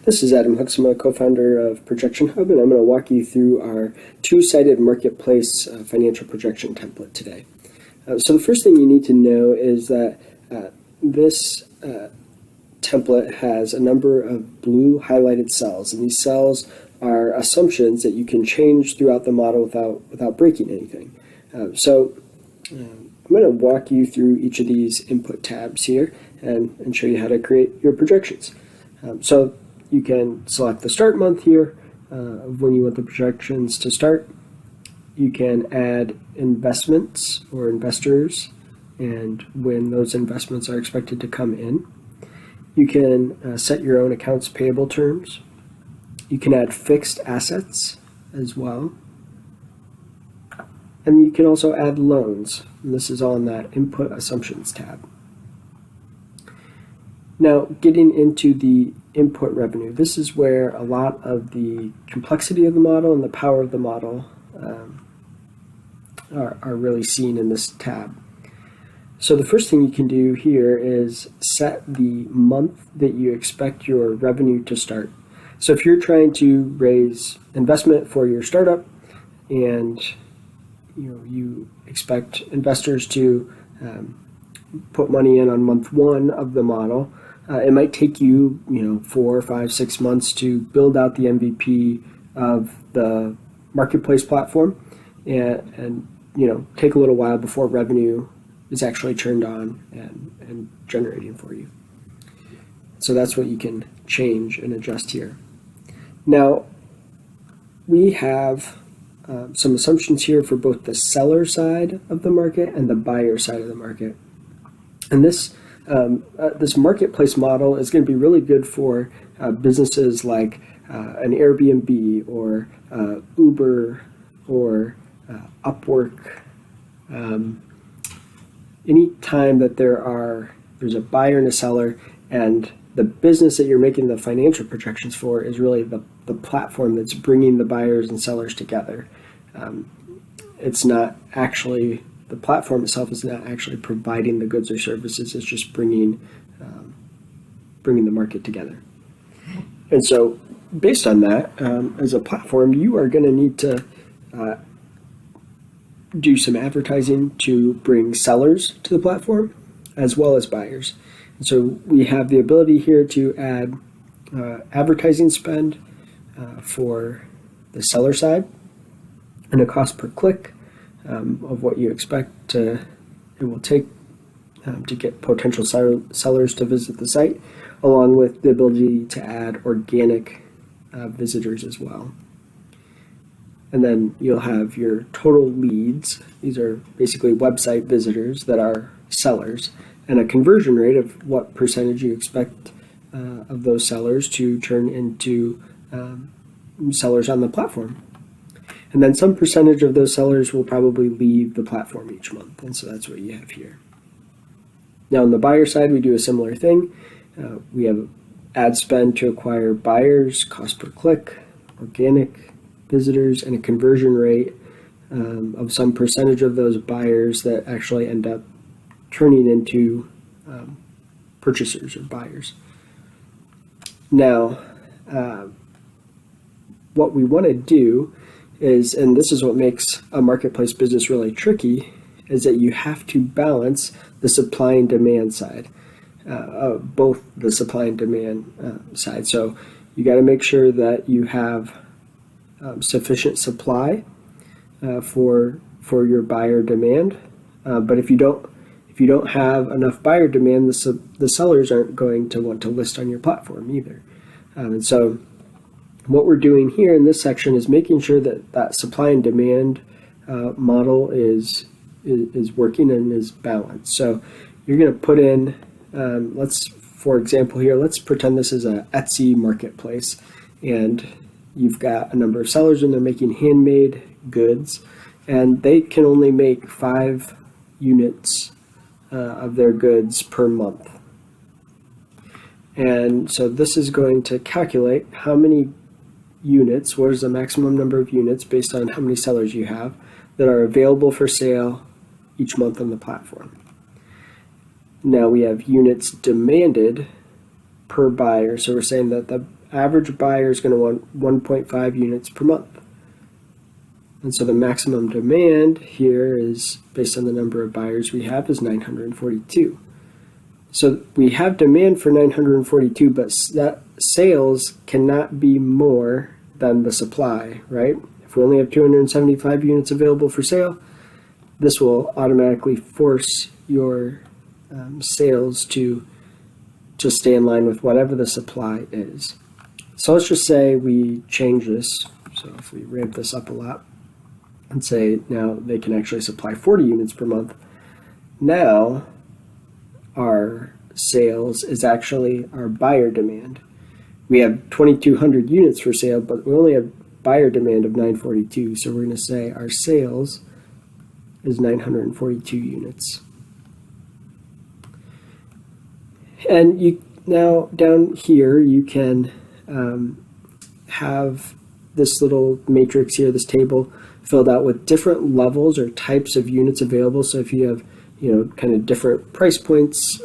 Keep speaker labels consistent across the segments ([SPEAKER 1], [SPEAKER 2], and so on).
[SPEAKER 1] This is Adam Hooks. I'm a co-founder of ProjectionHub, and I'm going to walk you through our two-sided marketplace financial projection template today. So the first thing you need to know is that this template has a number of blue highlighted cells, and these cells are assumptions that you can change throughout the model without breaking anything. I'm going to walk you through each of these input tabs here and show you how to create your projections. So you can select the start month here of when you want the projections to start. You can add investments or investors and when those investments are expected to come in. You can set your own accounts payable terms. You can add fixed assets as well. And you can also add loans. And this is all in that Input Assumptions tab. Now, getting into the input revenue, this is where a lot of the complexity of the model and the power of the model are really seen in this tab. So the first thing you can do here is set the month that you expect your revenue to start. So if you're trying to raise investment for your startup and you expect investors to put money in on month one of the model, it might take you 4, 5, 6 months to build out the MVP of the marketplace platform and take a little while before revenue is actually turned on and generating for you. So that's what you can change and adjust here. Now, we have some assumptions here for both the seller side of the market and the buyer side of the market. And this marketplace model is going to be really good for businesses like an Airbnb or Uber or Upwork. Any time that there's a buyer and a seller, and the business that you're making the financial projections for is really the platform that's bringing the buyers and sellers together. It's not actually, the platform itself is not actually providing the goods or services, it's just bringing the market together. And so based on that, as a platform, you are going to need to do some advertising to bring sellers to the platform as well as buyers. And so we have the ability here to add advertising spend for the seller side and a cost per click of what you expect it will take to get potential sellers to visit the site, along with the ability to add organic visitors as well. And then you'll have your total leads. These are basically website visitors that are sellers, and a conversion rate of what percentage you expect of those sellers to turn into sellers on the platform. And then some percentage of those sellers will probably leave the platform each month, and so that's what you have here. Now on the buyer side, we do a similar thing. We have ad spend to acquire buyers, cost per click, organic visitors, and a conversion rate of some percentage of those buyers that actually end up turning into purchasers or buyers. Now, what we want to do is, and this is what makes a marketplace business really tricky, is that you have to balance the supply and demand side, both the supply and demand side. So you got to make sure that you have sufficient supply for your buyer demand, but if you don't have enough buyer demand, the sellers aren't going to want to list on your platform either. And so what we're doing here in this section is making sure that supply and demand model is working and is balanced. So you're going to put in, for example here, let's pretend this is a Etsy marketplace, and you've got a number of sellers and they're making handmade goods, and they can only make 5 units of their goods per month. And so this is going to calculate how many units, what is the maximum number of units based on how many sellers you have that are available for sale each month on the platform. Now we have units demanded per buyer, so we're saying that the average buyer is going to want 1.5 units per month. And so the maximum demand here is, based on the number of buyers we have, is 942. So we have demand for 942, but that sales cannot be more than the supply, right? If we only have 275 units available for sale, this will automatically force your sales to stay in line with whatever the supply is. So let's just say we change this. So if we ramp this up a lot and say now they can actually supply 40 units per month, now our sales is actually our buyer demand. We have 2,200 units for sale, but we only have buyer demand of 942. So we're going to say our sales is 942 units. And you now down here, you can have this little matrix here, this table filled out with different levels or types of units available. So if you have, kind of different price points,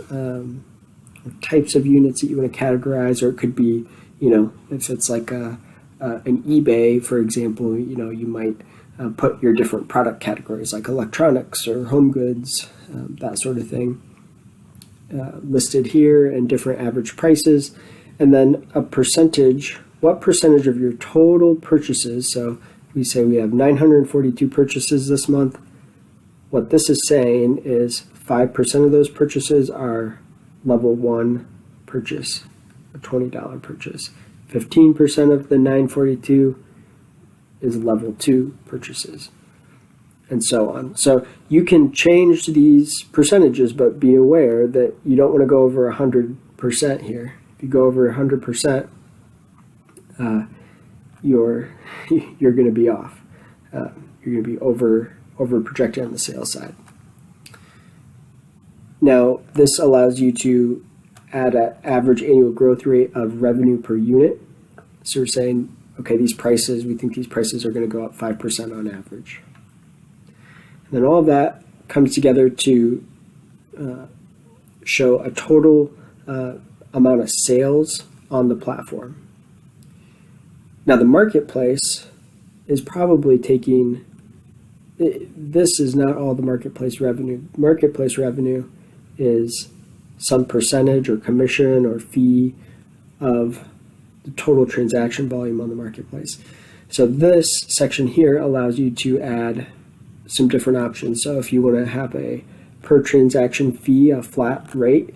[SPEAKER 1] types of units that you want to categorize, or it could be, if it's like an eBay, for example, you might put your different product categories like electronics or home goods, that sort of thing, listed here, and different average prices, and then a percentage, what percentage of your total purchases. So we say we have 942 purchases this month. What this is saying is 5% of those purchases are level 1 purchase, a $20 purchase. 15% of the 942 is level 2 purchases, and so on. So you can change these percentages, but be aware that you don't want to go over 100% here. If you go over 100%, you're going to be off. You're going to be over projected on the sales side. Now, this allows you to add an average annual growth rate of revenue per unit. So we're saying, okay, these prices, we think these prices are going to go up 5% on average. And then all of that comes together to show a total amount of sales on the platform. Now, the marketplace is probably taking, this is not all the marketplace revenue. Marketplace revenue is some percentage or commission or fee of the total transaction volume on the marketplace. So this section here allows you to add some different options. So if you want to have a per transaction fee, a flat rate,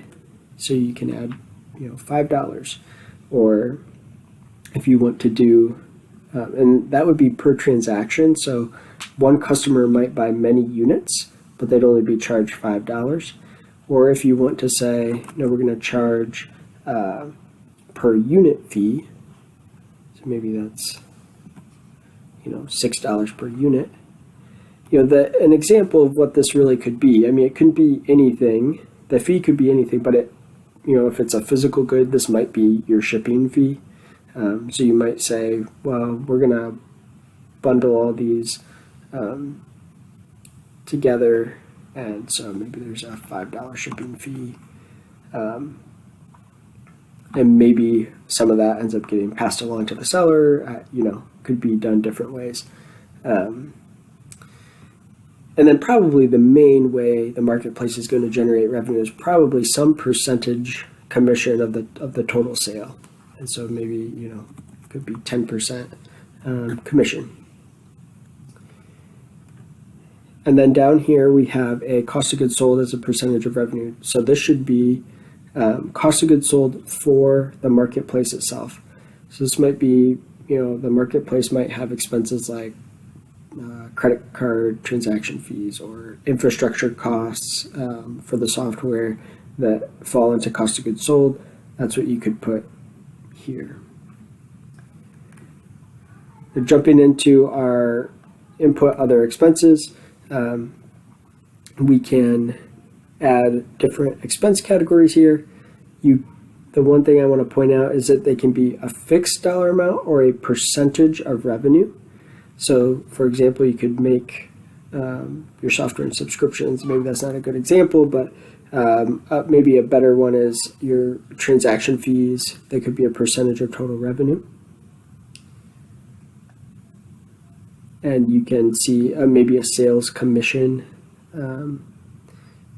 [SPEAKER 1] so you can add, $5, or if you want to do, and that would be per transaction. So one customer might buy many units, but they'd only be charged $5. Or if you want to say, no, we're going to charge per unit fee, so maybe that's, $6 per unit. An example of what this really could be, it couldn't be anything. The fee could be anything, but if it's a physical good, this might be your shipping fee. So you might say, well, we're going to bundle all these together, and so maybe there's a $5 shipping fee, and maybe some of that ends up getting passed along to the seller. Could be done different ways. And then probably the main way the marketplace is going to generate revenue is probably some percentage commission of the total sale. And so maybe, could be 10% commission. And then down here we have a cost of goods sold as a percentage of revenue. So this should be cost of goods sold for the marketplace itself. So this might be, the marketplace might have expenses like credit card transaction fees or infrastructure costs for the software that fall into cost of goods sold. That's what you could put here. Jumping into our input other expenses, we can add different expense categories here. The one thing I want to point out is that they can be a fixed dollar amount or a percentage of revenue. So, for example, you could make your software and subscriptions. Maybe that's not a good example, but Maybe a better one is your transaction fees. They could be a percentage of total revenue. And you can see maybe a sales commission.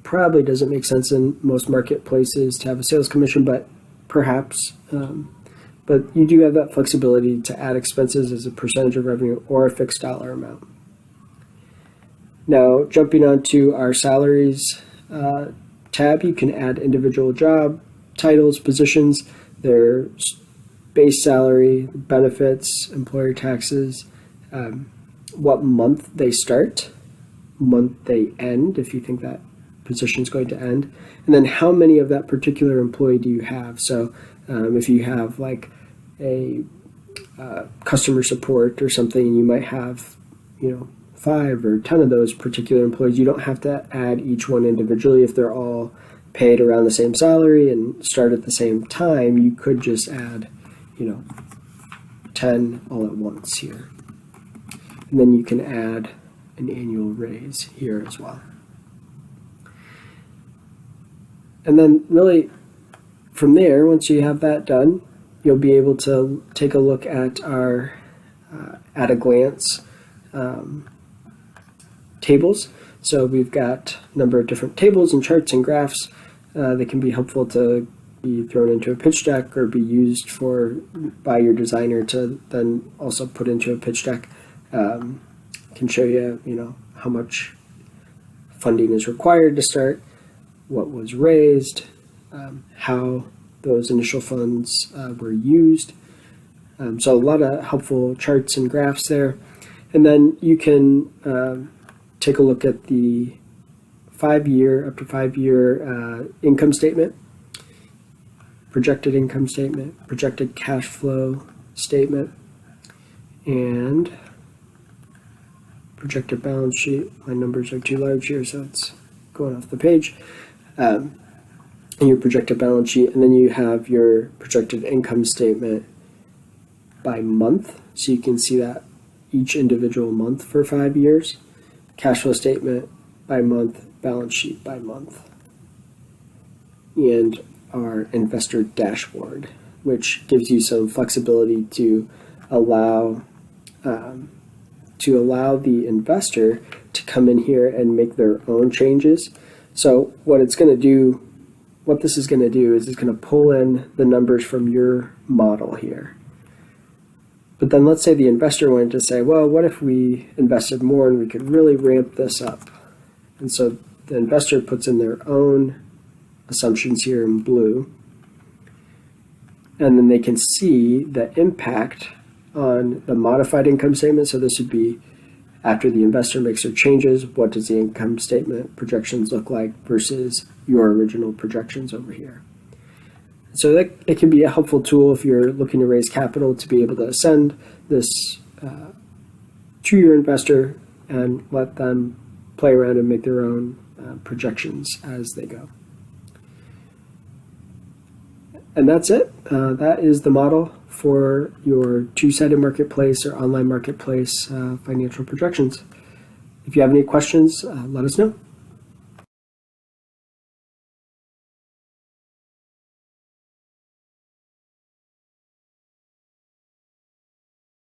[SPEAKER 1] Probably doesn't make sense in most marketplaces to have a sales commission, but perhaps. But you do have that flexibility to add expenses as a percentage of revenue or a fixed dollar amount. Now, jumping onto our salaries tab, you can add individual job titles, positions, their base salary, benefits, employer taxes, what month they start, month they end, if you think that position is going to end, and then how many of that particular employee do you have. So if you have like a customer support or something, you might have 5 or 10 of those particular employees. You don't have to add each one individually. If they're all paid around the same salary and start at the same time, you could just add 10 all at once here. And then you can add an annual raise here as well. And then really from there, once you have that done, you'll be able to take a look at our at a glance tables. So we've got a number of different tables and charts and graphs that can be helpful to be thrown into a pitch deck or be used by your designer to then also put into a pitch deck. Can show you, how much funding is required to start, what was raised, how those initial funds were used. So a lot of helpful charts and graphs there. And then you can take a look at the up to 5-year income statement, projected income statement, projected cash flow statement, and projected balance sheet. My numbers are too large here, so it's going off the page. And your projected balance sheet, and then you have your projected income statement by month, so you can see that each individual month for 5 years, cash flow statement by month, balance sheet by month, and our investor dashboard, which gives you some flexibility to allow the investor to come in here and make their own changes. So what this is going to do is it's going to pull in the numbers from your model here. But then let's say the investor wanted to say, well, what if we invested more and we could really ramp this up? And so the investor puts in their own assumptions here in blue, and then they can see the impact on the modified income statement. So this would be after the investor makes their changes, what does the income statement projections look like versus your original projections over here. So that it can be a helpful tool if you're looking to raise capital to be able to send this to your investor and let them play around and make their own projections as they go. And that's it. That is the model for your two-sided marketplace or online marketplace financial projections. If you have any questions, let us know.